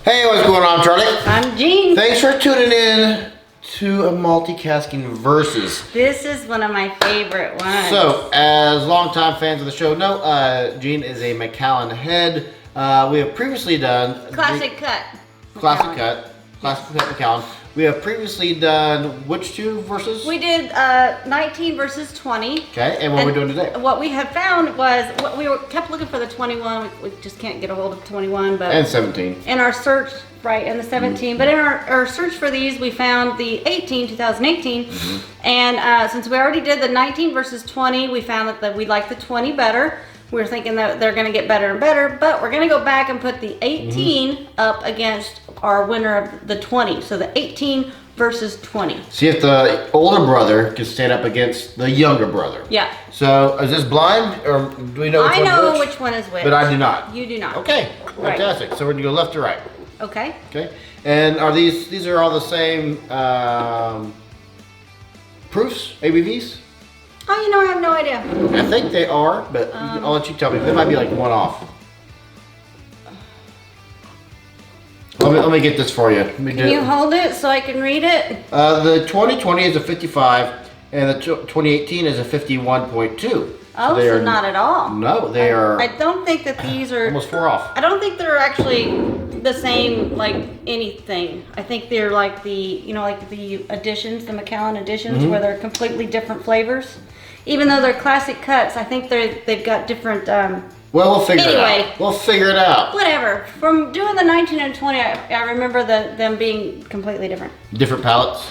Hey, what's going on, Charlie? I'm Jean. Thanks for tuning in to a multicasking versus. This is one of my favorite ones. So, as longtime fans of the show know, Jean is a Macallan head. We have previously done Classic cut. Classic cut Macallan. We have previously done which two versus? We did 19 versus 20. Okay, and what are we doing today? What we had found was kept looking for the 21. We just can't get a hold of 21, but And 17. in our search, right, and the 17. But in our search for these, we found the 2018. And since we already did the 19 versus 20, we found that we like the 20 better. We were thinking that they're going to get better and better, but we're going to go back and put the 18 up against our winner of the 20. So the 18 versus 20. See if the older brother can stand up against the younger brother. Yeah. So is this blind, or do we know which I one's know which? which one is which. But I do not. You do not. Okay, Right. fantastic. So we're going to go left to right. Okay. Okay, and are these are all the same proofs, ABVs? Oh, you know, I have no idea. I think they are, but I'll let you tell me. They might be like one off. Let me get this for you. Can you hold it so I can read it? The 2020 is a 55, and the 2018 is a 51.2. Oh, they so are not at all. No, they are I don't think that these are almost 4 off. I don't think they're actually the same, like anything. I think they're like like the additions, the Macallan additions, where they're completely different flavors. Even though they're classic cuts, I think they've got different. Well, we'll figure it Anyway. out. We'll figure it out. Whatever. From doing the 19 and 20, I remember them being completely different. Different palettes.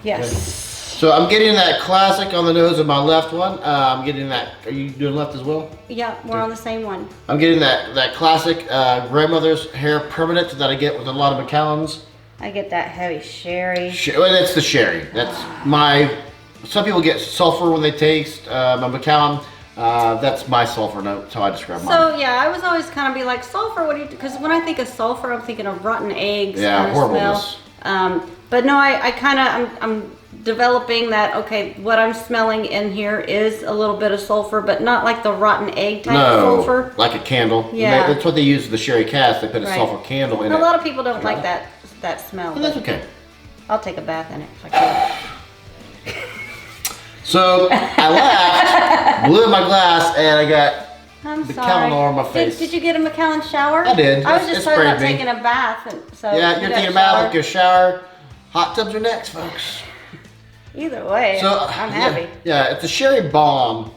Yes. So I'm getting that classic on the nose of my left one. I'm getting that. Are you doing left as well? Yeah, we're on the same one. I'm getting that classic grandmother's hair permanent that I get with a lot of Macallans. I get that heavy sherry. Well, that's the sherry. That's my. Some people get sulfur when they taste my Macallan. That's my sulfur note. That's how I describe mine. So yeah, I was always kind of be like, sulfur. What do you? Because when I think of sulfur, I'm thinking of rotten eggs. Yeah, kind of horribleness. smell. But no, I kind of I'm developing that. Okay, what I'm smelling in here is a little bit of sulfur, but not like the rotten egg type of sulfur. Like a candle. Yeah. That's what they use with the sherry cask. They put a Right. sulfur candle in A it. lot of people don't like that smell. And that's but okay. I'll take a bath in it if I can. So I laughed, blew in my glass, and I got I'm the sorry. Macallan all over my face. Did you get a Macallan shower? I did. I was It just talking about sprayed me. taking a bath, and so Yeah, you you're got taking a a bath, shower. like a shower. Hot tubs are next, folks. Either way, So I'm happy. Yeah, it's a sherry bomb.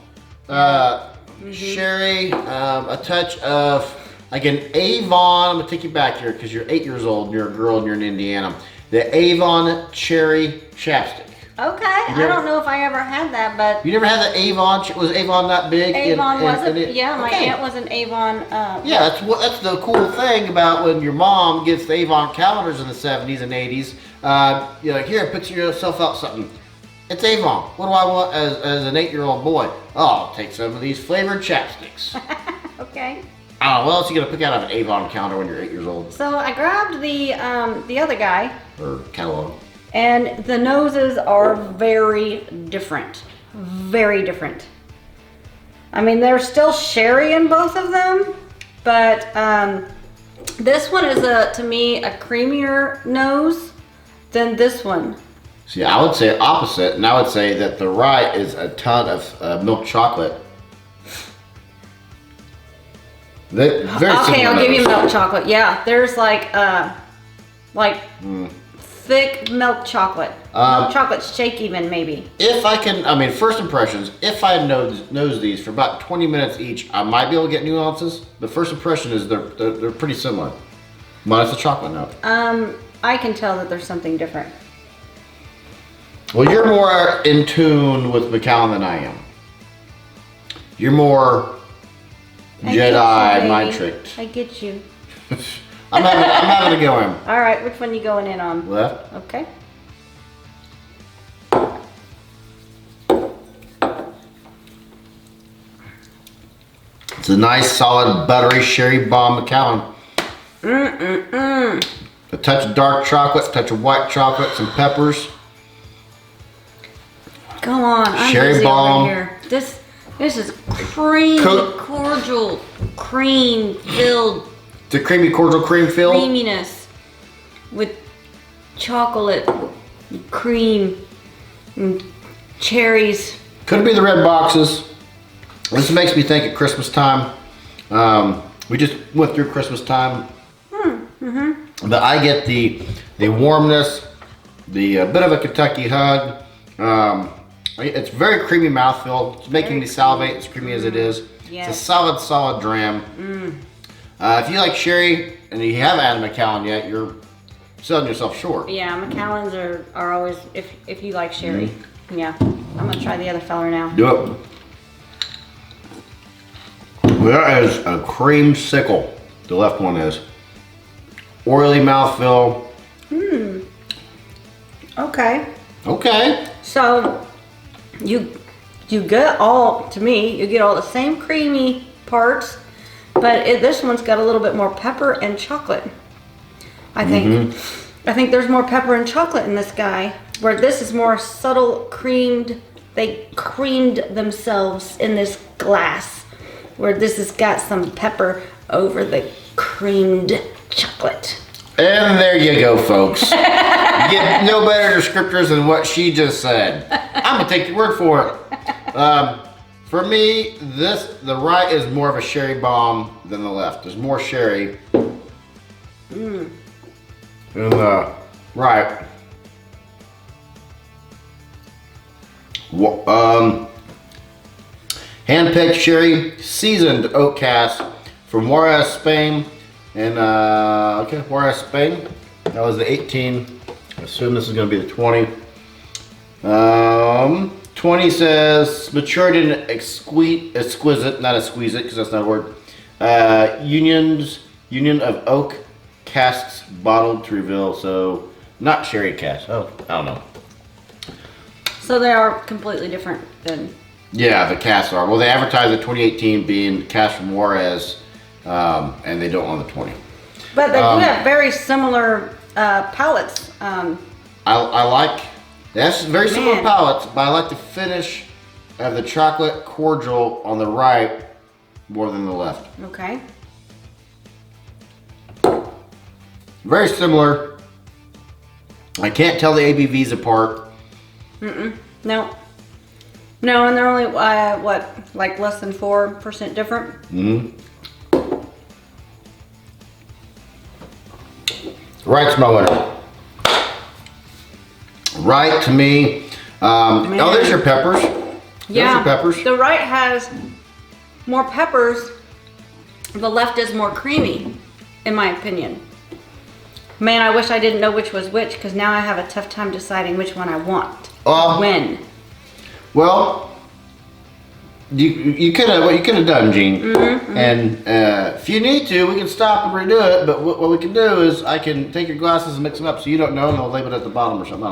Sherry, a touch of like an Avon. I'm gonna take you back here because you're 8 years old and you're a girl and you're in Indiana. The Avon cherry chapstick. Okay, I don't know if I ever had that, but You never had the Avon? Was Avon that big? Avon wasn't. it? Yeah, my Okay. aunt was an Avon. Yeah, that's the cool thing about when your mom gets the Avon calendars in the 70s and 80s. You're like, here, put yourself out something. It's Avon. What do I want as an 8-year-old boy? Oh, I'll take some of these flavored chapsticks. Okay. Oh, what else are you gonna pick out of an Avon calendar when you're 8 years old? So I grabbed the other guy, Or catalog. and the noses are very different. Very different. I mean, there's still sherry in both of them, but this one is to me a creamier nose than this one. See, I would say opposite, and I would say that the right is a ton of milk chocolate. Very Okay, similar I'll give you nose. milk chocolate. Yeah, there's like thick milk chocolate. Milk chocolate shake even maybe. If I can, I mean, first impressions, if I nose these for about 20 minutes each, I might be able to get nuances. The first impression is they're pretty similar. Minus the chocolate note. I can tell that there's something different. Well, you're more in tune with Macallan than I am. You're more I get Jedi you, mind baby. tricked. I get you. I'm having to go in. All right, which one you going in on? Left. Okay. It's a nice, solid, buttery sherry bomb Macallan. A touch of dark chocolate, a touch of white chocolate, some peppers. Go on. I'm Sherry busy bomb. over here. This is creamy, cordial, cream filled The creamy cordial cream fill. creaminess. with chocolate, cream, and cherries. Could be the red boxes. This makes me think of Christmas time. We just went through Christmas time. But I get the warmness, the bit of a Kentucky hug. It's very creamy mouthfeel. It's making me salivate as creamy as it is. Yes. It's a solid dram. If you like sherry and you haven't had a Macallan yet, you're selling yourself short. Yeah, Macallans are always, if you like sherry. Yeah, I'm gonna try the other feller now. Do it. There is a creamsicle. The left one is. Oily mouthfeel. Okay. Okay. So you get all, to me, you get all the same creamy parts, but this one's got a little bit more pepper and chocolate. I think. I think there's more pepper and chocolate in this guy, where this is more subtle creamed. They creamed themselves in this glass, where this has got some pepper over the creamed chocolate. And there you go, folks. You get no better descriptors than what she just said. I'm gonna take your word for it. For me, the right is more of a sherry bomb than the left. There's more sherry. In the right. Hand-picked sherry, seasoned oak cask from Juarez, Spain. And Juarez, Spain. That was the 18. I assume this is going to be the 20. 20 says matured in exquisite, not exquisite because that's not a word. Union of oak casks bottled to reveal. So not sherry casks. Oh, I don't know. So they are completely different than. Yeah, the casks are. Well, they advertise the 2018 being cask from Juarez, and they don't on the 20. But they do have very similar palettes. I like, that's very similar palettes, but I like the finish of the chocolate cordial on the right more than the left. Okay. Very similar. I can't tell the ABVs apart. No. No, and they're only, what, like less than 4% different? Right's my winner. Right to me. Oh, there's your peppers. Yeah. There's your peppers. The right has more peppers. The left is more creamy, in my opinion. Man, I wish I didn't know which was which, because now I have a tough time deciding which one I want. When. Well, you could have what you could have done, Gene. And if you need to, we can stop and redo it. But what we can do is I can take your glasses and mix them up so you don't know, and I'll label it at the bottom or something. I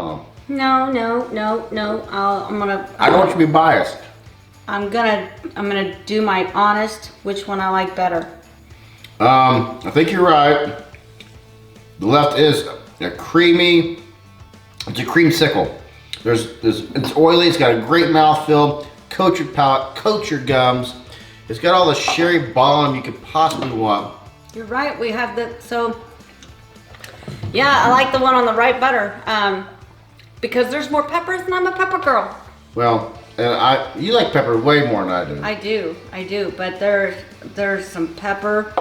don't know. No. I don't want you to be biased. I'm gonna do my honest. Which one I like better? I think you're right. The left is a creamy. It's a creamsicle. It's oily. It's got a great mouthfeel. Coat your palate. Coat your gums. It's got all the sherry bomb you could possibly want. You're right. We have yeah, I like the one on the right better. Because there's more peppers and I'm a pepper girl. Well, and you like pepper way more than I do. I do, but there's some pepper.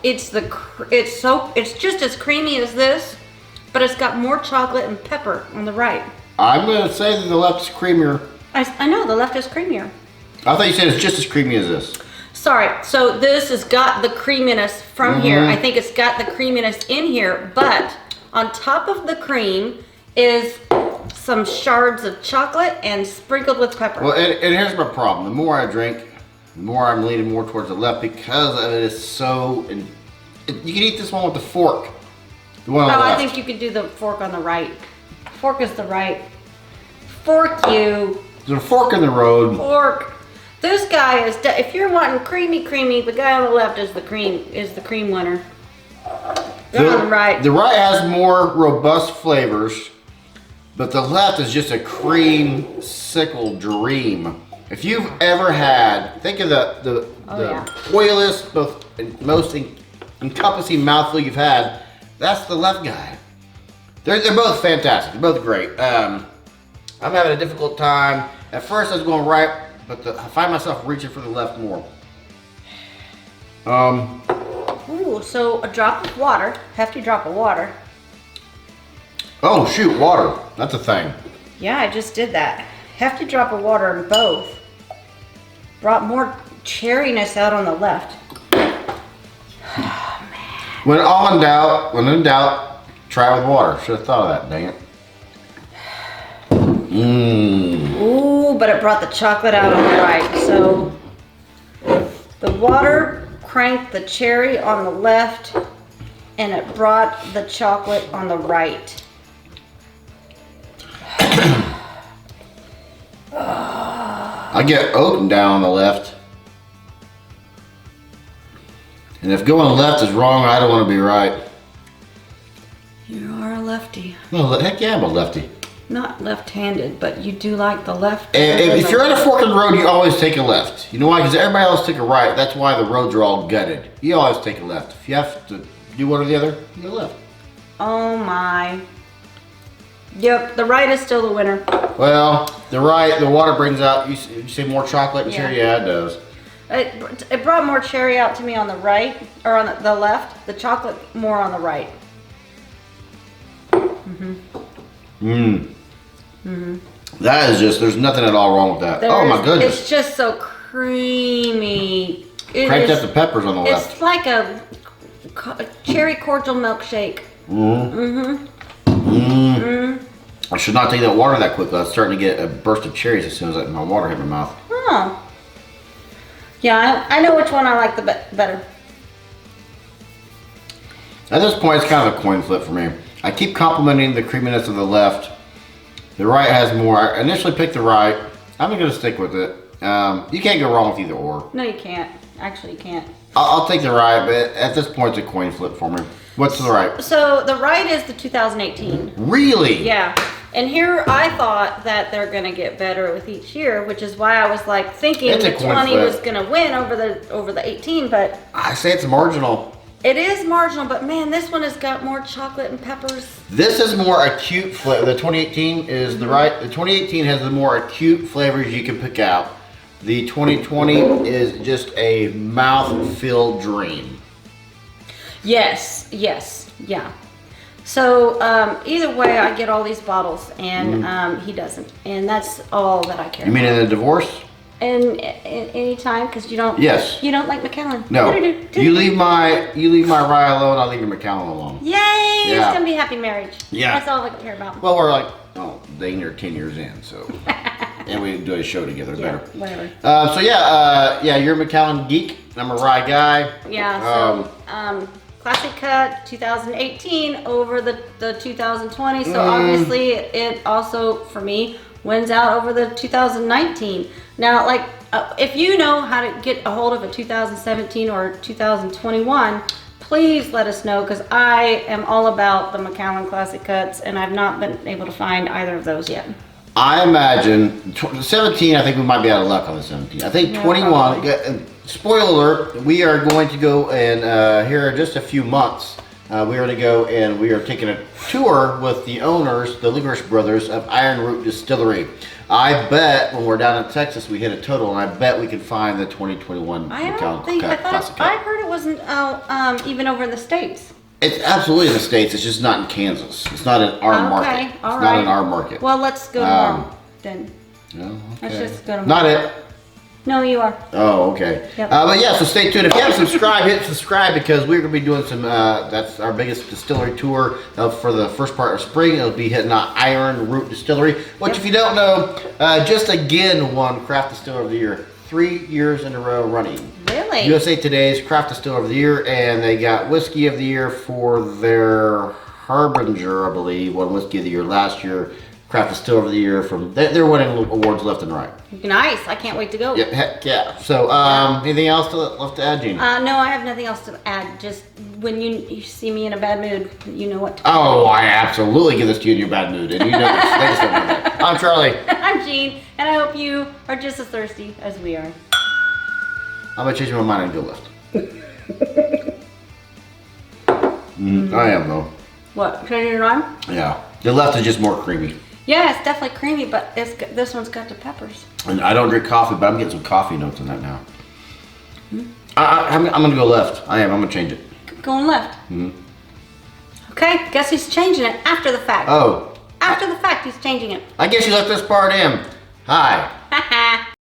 It's just as creamy as this, but it's got more chocolate and pepper on the right. I'm gonna say that the left's creamier. I know the left is creamier. I thought you said it's just as creamy as this. Sorry, so this has got the creaminess from here. I think it's got the creaminess in here, but on top of the cream is some shards of chocolate and sprinkled with pepper. Well, and here's my problem. The more I drink, the more I'm leaning more towards the left because it is so. You can eat this one with the fork. The one on the left. I think you could do the fork on the right. Fork is the right. Fork you. There's a fork in the road. Fork. This guy is. If you're wanting creamy, the guy on the left is the cream winner. On the right. The right has more robust flavors, but the left is just a creamsicle dream. If you've ever had, think of the oiliest, most encompassing mouthful you've had. That's the left guy. They're both fantastic. They're both great. I'm having a difficult time. At first I was going right, but I find myself reaching for the left more. Ooh, so a drop of water, hefty drop of water. Oh shoot, water. That's a thing. Yeah, I just did that. Hefty drop of water in both. Brought more cherryness out on the left. Oh, man. When in doubt, try with water. Should have thought of that, dang it. Mmm. Ooh, but it brought the chocolate out on the right. So the water cranked the cherry on the left, and it brought the chocolate on the right. I get oak down on the left. And if going left is wrong, I don't want to be right. You are a lefty. No, heck yeah, I'm a lefty. Not left-handed, but you do like the left. If you're at a fork in the road, you always take a left. You know why? Because everybody else took a right. That's why the roads are all gutted. You always take a left. If you have to do one or the other, you go left. Oh my. Yep, the right is still the winner. Well, the right, the water brings out, you say more chocolate and Yeah. cherry? Yeah, it does. It brought more cherry out to me on the right, or on the left. The chocolate more on the right. That is just, there's nothing at all wrong with that. Oh my goodness. It's just so creamy. Cranked up the peppers on the left. It's like a cherry cordial milkshake. I should not take that water that quickly. I was starting to get a burst of cherries as soon as my water hit my mouth. Oh. Yeah, I know which one I like the better. At this point, it's kind of a coin flip for me. I keep complimenting the creaminess of the left. The right has more. I initially picked the right. I'm going to stick with it. You can't go wrong with either or. No, you can't. Actually, you can't. I'll take the right, but at this point, it's a coin flip for me. What's the right? So the right is the 2018. Really? Yeah. And here I thought that they're going to get better with each year, which is why I was like thinking It's a the coin 20 flip. was going to win over the 18, but I say it's marginal. it is marginal. But man, this one has got more chocolate and peppers. This is more acute flavor. The 2018 is the right. The 2018 has the more acute flavors you can pick out. The 2020 is just a mouth-filled dream. Yes, yeah. So either way, I get all these bottles, and he doesn't, and that's all that I care. You mean in a divorce? And any time, because you don't. Yes. You don't like Macallan. No. You leave my rye alone. I'll leave your Macallan alone. Yay! Yeah. It's gonna be a happy marriage. Yeah. That's all I care about. Well, we're like, dang, you're 10 years in, so. And we do a show together, Yeah, better. whatever. So yeah, you're a Macallan geek. I'm a rye guy. Yeah. So classic cut 2018 over the 2020. So obviously it also for me wins out over the 2019. Now, like if you know how to get a hold of a 2017 or 2021. Please let us know, because I am all about the Macallan Classic Cuts, and I've not been able to find either of those yet. I imagine 17. I think we might be out of luck on the 17. I think 21. Spoiler alert: we are going to go and here in just a few months. We are going to go and we are taking a tour with the owners, the Licorice Brothers of Iron Root Distillery. I bet when we're down in Texas, we hit a total, and I bet we can find the 2021 Macallan Classic Cup. I heard it wasn't even over in the States. It's absolutely in the States. It's just not in Kansas. It's not in our market. It's not in our market. Well, let's go tomorrow then. No, okay. Let's just go tomorrow. Not it. No, you are. Oh, okay. Yep. But yeah, so stay tuned. If you haven't subscribed, hit subscribe, because we're going to be doing some, that's our biggest distillery tour for the first part of spring. It'll be hitting Iron Root Distillery, which if you don't know, just again won Craft Distiller of the Year 3 years in a row running. Really? USA Today's Craft Distiller of the Year, and they got Whiskey of the Year for their Harbinger, I believe, won Whiskey of the Year last year. Craft Distiller of the Year from, they're winning awards left and right. Nice. I can't wait to go. Yep, heck yeah. So, anything else left to add, Gene? No, I have nothing else to add. Just when you see me in a bad mood, you know what to do. Oh, I absolutely give this to you in your bad mood, and you know this. They just don't know that. I'm Charlie. I'm Jean, and I hope you are just as thirsty as we are. I'm gonna change my mind and go left. I am though. What? Changing your mind? Yeah. The left is just more creamy. Yeah, it's definitely creamy, but this one's got the peppers. And I don't drink coffee, but I'm getting some coffee notes in that now. I'm going to go left. I am. I'm going to change it. Going left. Okay, guess he's changing it after the fact. Oh. After the fact, he's changing it. I guess you left this part in. Hi.